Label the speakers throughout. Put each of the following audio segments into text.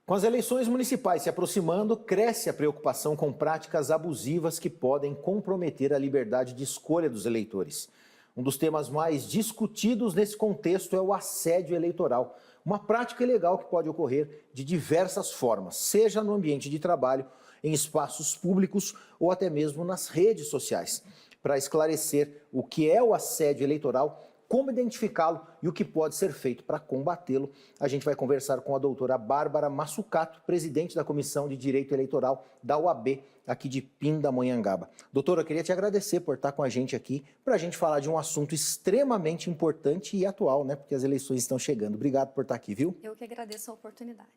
Speaker 1: Com as eleições municipais se aproximando, cresce a preocupação com práticas abusivas que podem comprometer a liberdade de escolha dos eleitores. Um dos temas mais discutidos nesse contexto é o assédio eleitoral, uma prática ilegal que pode ocorrer de diversas formas, seja no ambiente de trabalho, em espaços públicos ou até mesmo nas redes sociais. Para esclarecer o que é o assédio eleitoral, como identificá-lo e o que pode ser feito para combatê-lo, a gente vai conversar com a doutora Bárbara Massucato, presidente da Comissão de Direito Eleitoral da OAB, aqui de Pindamonhangaba. Doutora, eu queria te agradecer por estar com a gente aqui, para a gente falar de um assunto extremamente importante e atual, né? Porque as eleições estão chegando. Obrigado por estar aqui, viu?
Speaker 2: Eu que agradeço a oportunidade.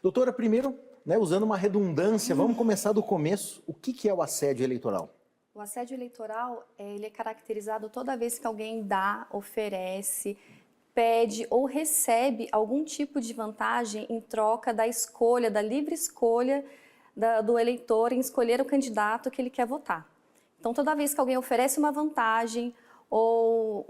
Speaker 1: Doutora, primeiro, né, usando uma redundância, vamos começar do começo. O que é o assédio eleitoral?
Speaker 2: O assédio eleitoral, ele é caracterizado toda vez que alguém dá, oferece, pede ou recebe algum tipo de vantagem em troca da escolha, da livre escolha do eleitor em escolher o candidato que ele quer votar. Então, toda vez que alguém oferece uma vantagem ou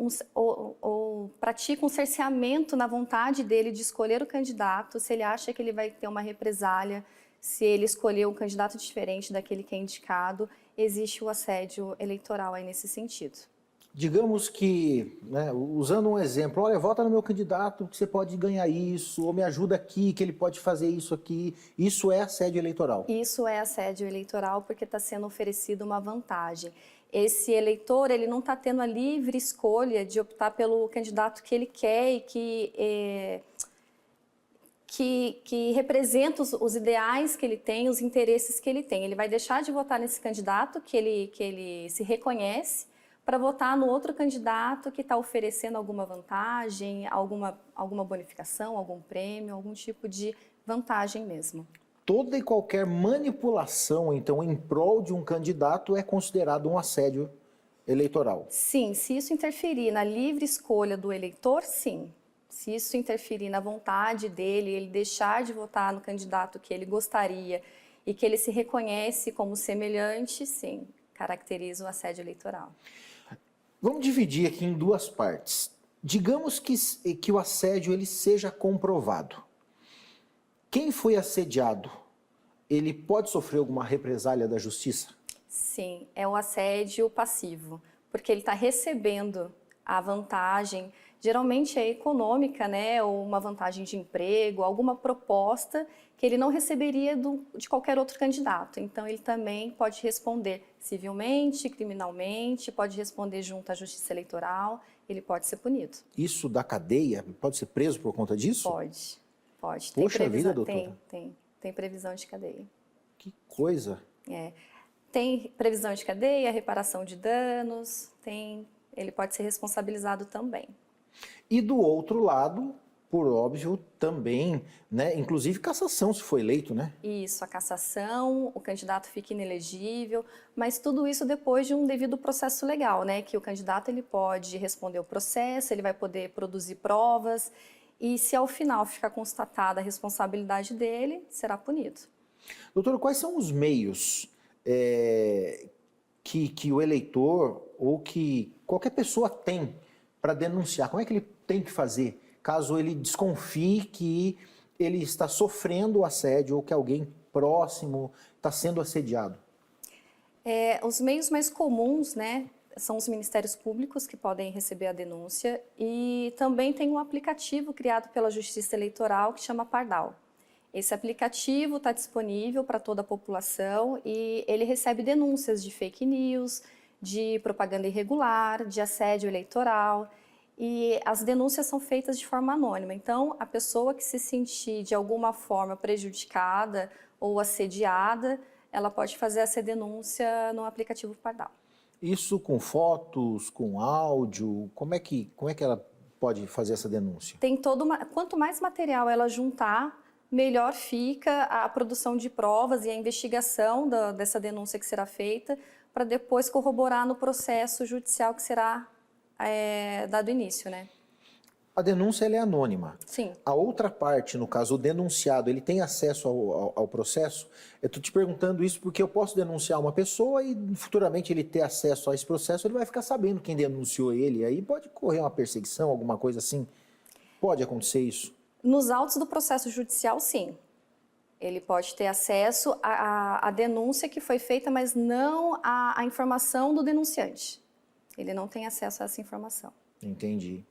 Speaker 2: pratica um cerceamento na vontade dele de escolher o candidato, se ele acha que ele vai ter uma represália, se ele escolher um candidato diferente daquele que é indicado, existe o assédio eleitoral aí nesse sentido.
Speaker 1: Digamos que, né, usando um exemplo, olha, vota no meu candidato que você pode ganhar isso, ou me ajuda aqui que ele pode fazer isso aqui. Isso é assédio eleitoral?
Speaker 2: Isso é assédio eleitoral porque está sendo oferecida uma vantagem. Esse eleitor, ele não está tendo a livre escolha de optar pelo candidato que ele quer e que representa os ideais que ele tem, os interesses que ele tem. Ele vai deixar de votar nesse candidato que ele se reconhece para votar no outro candidato que está oferecendo alguma vantagem, alguma bonificação, algum prêmio, algum tipo de vantagem mesmo.
Speaker 1: Toda e qualquer manipulação, então, em prol de um candidato é considerado um assédio eleitoral?
Speaker 2: Sim, se isso interferir na livre escolha do eleitor, sim. Se isso interferir na vontade dele, ele deixar de votar no candidato que ele gostaria e que ele se reconhece como semelhante, sim, caracteriza o assédio eleitoral.
Speaker 1: Vamos dividir aqui em duas partes. Digamos que o assédio ele seja comprovado. Quem foi assediado, ele pode sofrer alguma represália da justiça?
Speaker 2: Sim, é o assédio passivo, porque ele está recebendo a vantagem, geralmente é econômica, né, ou uma vantagem de emprego, alguma proposta que ele não receberia de qualquer outro candidato. Então, ele também pode responder civilmente, criminalmente, pode responder junto à Justiça Eleitoral, ele pode ser punido.
Speaker 1: Isso da cadeia? Pode ser preso por conta disso?
Speaker 2: Pode.
Speaker 1: Poxa vida, doutora.
Speaker 2: Tem previsão de cadeia.
Speaker 1: Que coisa.
Speaker 2: Tem previsão de cadeia, reparação de danos, ele pode ser responsabilizado também.
Speaker 1: E do outro lado, por óbvio, também, né, inclusive cassação se for eleito, né?
Speaker 2: Isso, a cassação, o candidato fica inelegível, mas tudo isso depois de um devido processo legal, né? Que o candidato ele pode responder o processo, ele vai poder produzir provas e se ao final ficar constatada a responsabilidade dele, será punido.
Speaker 1: Doutora, quais são os meios que o eleitor ou que qualquer pessoa tem para denunciar? Como é que ele tem que fazer caso ele desconfie que ele está sofrendo assédio ou que alguém próximo está sendo assediado?
Speaker 2: Os meios mais comuns, né, são os ministérios públicos que podem receber a denúncia e também tem um aplicativo criado pela Justiça Eleitoral que chama Pardal. Esse aplicativo está disponível para toda a população e ele recebe denúncias de fake news, de propaganda irregular, de assédio eleitoral e as denúncias são feitas de forma anônima. Então, a pessoa que se sentir de alguma forma prejudicada ou assediada, ela pode fazer essa denúncia no aplicativo Pardal.
Speaker 1: Isso com fotos, com áudio, como é que ela pode fazer essa denúncia?
Speaker 2: Quanto mais material ela juntar, melhor fica a produção de provas e a investigação dessa denúncia que será feita para depois corroborar no processo judicial que será dado início, né?
Speaker 1: A denúncia ela é anônima.
Speaker 2: Sim.
Speaker 1: A outra parte, no caso, o denunciado, ele tem acesso ao processo? Eu estou te perguntando isso porque eu posso denunciar uma pessoa e futuramente ele ter acesso a esse processo, ele vai ficar sabendo quem denunciou ele. Aí pode correr uma perseguição, alguma coisa assim? Pode acontecer isso?
Speaker 2: Nos autos do processo judicial, sim. Ele pode ter acesso à denúncia que foi feita, mas não à informação do denunciante. Ele não tem acesso a essa informação.
Speaker 1: Entendi.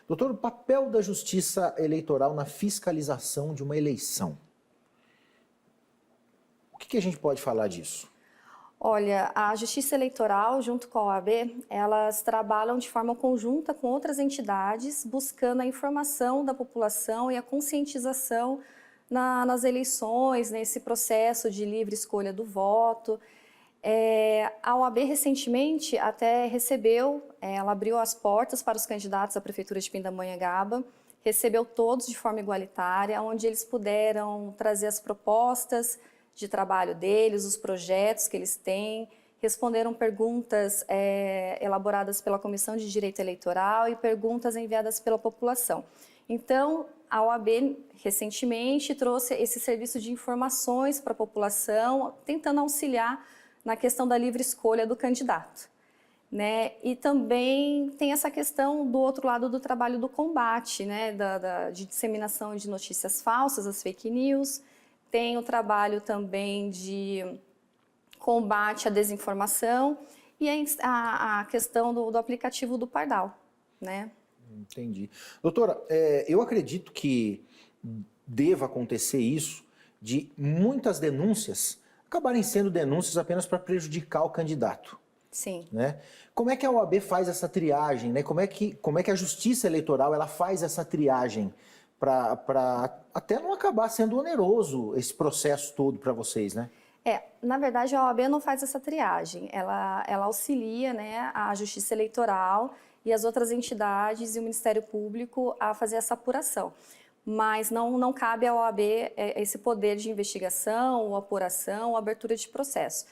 Speaker 1: Doutor, o papel da Justiça Eleitoral na fiscalização de uma eleição. O que a gente pode falar disso?
Speaker 2: Olha, a Justiça Eleitoral, junto com a OAB, elas trabalham de forma conjunta com outras entidades, buscando a informação da população e a conscientização nas eleições, nesse processo de livre escolha do voto. A OAB recentemente até recebeu, ela abriu as portas para os candidatos à Prefeitura de Pindamonhangaba, recebeu todos de forma igualitária, onde eles puderam trazer as propostas de trabalho deles, os projetos que eles têm, responderam perguntas elaboradas pela Comissão de Direito Eleitoral e perguntas enviadas pela população. Então, a OAB recentemente trouxe esse serviço de informações para a população, tentando auxiliar na questão da livre escolha do candidato, né? E também tem essa questão do outro lado do trabalho do combate, né? De disseminação de notícias falsas, as fake news. Tem o trabalho também de combate à desinformação e a questão do aplicativo do Pardal, né?
Speaker 1: Entendi. Doutora, eu acredito que deva acontecer isso de muitas denúncias acabarem sendo denúncias apenas para prejudicar o candidato.
Speaker 2: Sim.
Speaker 1: Né? Como é que a OAB faz essa triagem? Né? Como é que a Justiça Eleitoral ela faz essa triagem para até não acabar sendo oneroso esse processo todo para vocês, né?
Speaker 2: Na verdade, a OAB não faz essa triagem. Ela auxilia, né, a Justiça Eleitoral e as outras entidades e o Ministério Público a fazer essa apuração. Mas não cabe à OAB esse poder de investigação, ou apuração, ou abertura de processo.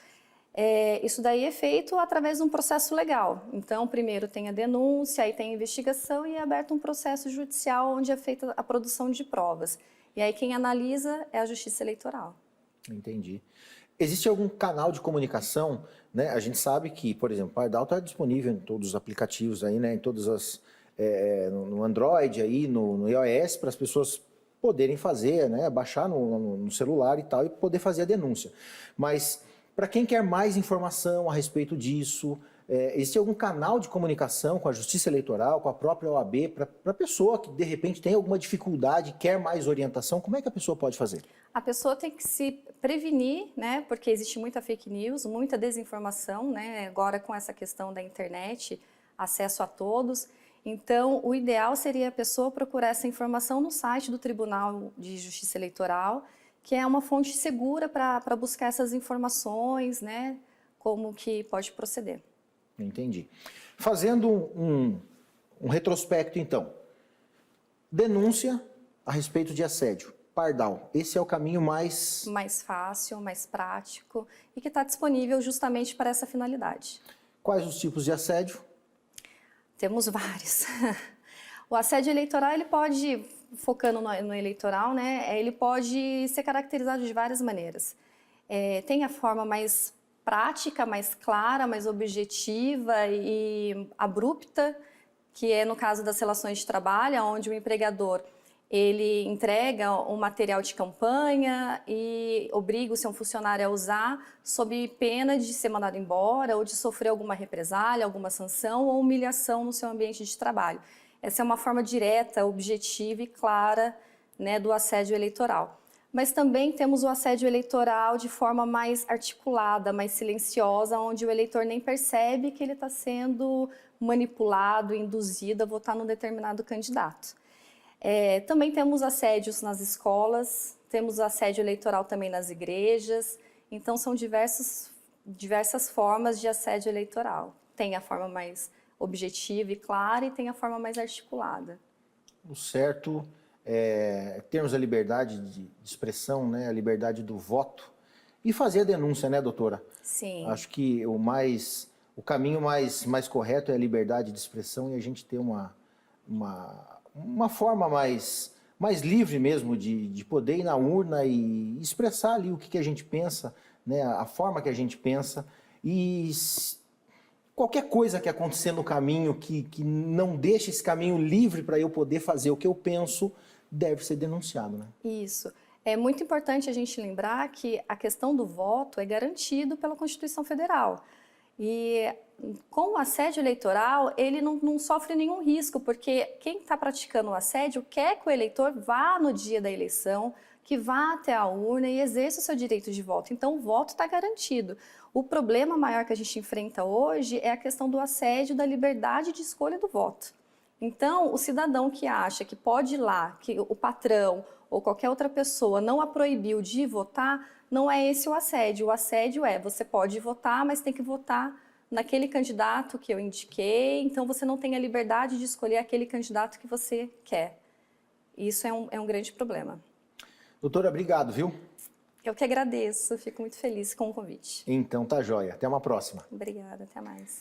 Speaker 2: Isso daí é feito através de um processo legal. Então, primeiro tem a denúncia, aí tem a investigação e é aberto um processo judicial onde é feita a produção de provas. E aí quem analisa é a Justiça Eleitoral. Entendi.
Speaker 1: Existe algum canal de comunicação, né? A gente sabe que, por exemplo, o Pardal está disponível em todos os aplicativos aí, né? Em todas as no Android aí, no iOS, para as pessoas poderem fazer, né? Baixar no celular e tal e poder fazer a denúncia. Mas para quem quer mais informação a respeito disso, existe algum canal de comunicação com a Justiça Eleitoral, com a própria OAB, para a pessoa que de repente tem alguma dificuldade, quer mais orientação, como é que a pessoa pode fazer?
Speaker 2: A pessoa tem que se prevenir, né? Porque existe muita fake news, muita desinformação, né? Agora com essa questão da internet, acesso a todos. Então, o ideal seria a pessoa procurar essa informação no site do Tribunal de Justiça Eleitoral, que é uma fonte segura para buscar essas informações, né? Como que pode proceder.
Speaker 1: Entendi. Fazendo um retrospecto, então. Denúncia a respeito de assédio. Pardal, esse é o caminho mais
Speaker 2: fácil, mais prático e que está disponível justamente para essa finalidade.
Speaker 1: Quais os tipos de assédio?
Speaker 2: Temos vários. O assédio eleitoral, ele pode, focando no eleitoral, né, ele pode ser caracterizado de várias maneiras. Tem a forma mais prática, mais clara, mais objetiva e abrupta, que é no caso das relações de trabalho, onde o empregador ele entrega um material de campanha e obriga o seu funcionário a usar sob pena de ser mandado embora ou de sofrer alguma represália, alguma sanção ou humilhação no seu ambiente de trabalho. Essa é uma forma direta, objetiva e clara, né, do assédio eleitoral. Mas também temos o assédio eleitoral de forma mais articulada, mais silenciosa, onde o eleitor nem percebe que ele está sendo manipulado, induzido a votar num determinado candidato. Também temos assédios nas escolas, temos assédio eleitoral também nas igrejas, então são diversas formas de assédio eleitoral. Tem a forma mais objetiva e clara e tem a forma mais articulada.
Speaker 1: O certo termos a liberdade de expressão, né, a liberdade do voto e fazer a denúncia, né, doutora?
Speaker 2: Sim.
Speaker 1: Acho que o caminho mais correto é a liberdade de expressão e a gente ter uma forma mais livre mesmo de poder ir na urna e expressar ali o que a gente pensa, né, a forma que a gente pensa e qualquer coisa que acontecer no caminho que não deixe esse caminho livre para eu poder fazer o que eu penso, deve ser denunciado, né?
Speaker 2: Isso. É muito importante a gente lembrar que a questão do voto é garantido pela Constituição Federal. E com o assédio eleitoral, ele não sofre nenhum risco, porque quem está praticando o assédio quer que o eleitor vá no dia da eleição, que vá até a urna e exerça o seu direito de voto. Então, o voto está garantido. O problema maior que a gente enfrenta hoje é a questão do assédio da liberdade de escolha do voto. Então, o cidadão que acha que pode ir lá, que o patrão ou qualquer outra pessoa não a proibiu de votar, não é esse o assédio. O assédio é, você pode votar, mas tem que votar naquele candidato que eu indiquei, então você não tem a liberdade de escolher aquele candidato que você quer. Isso é um grande problema.
Speaker 1: Doutora, obrigado, viu?
Speaker 2: Eu que agradeço, fico muito feliz com o convite.
Speaker 1: Então tá joia. Até uma próxima.
Speaker 2: Obrigada, até mais.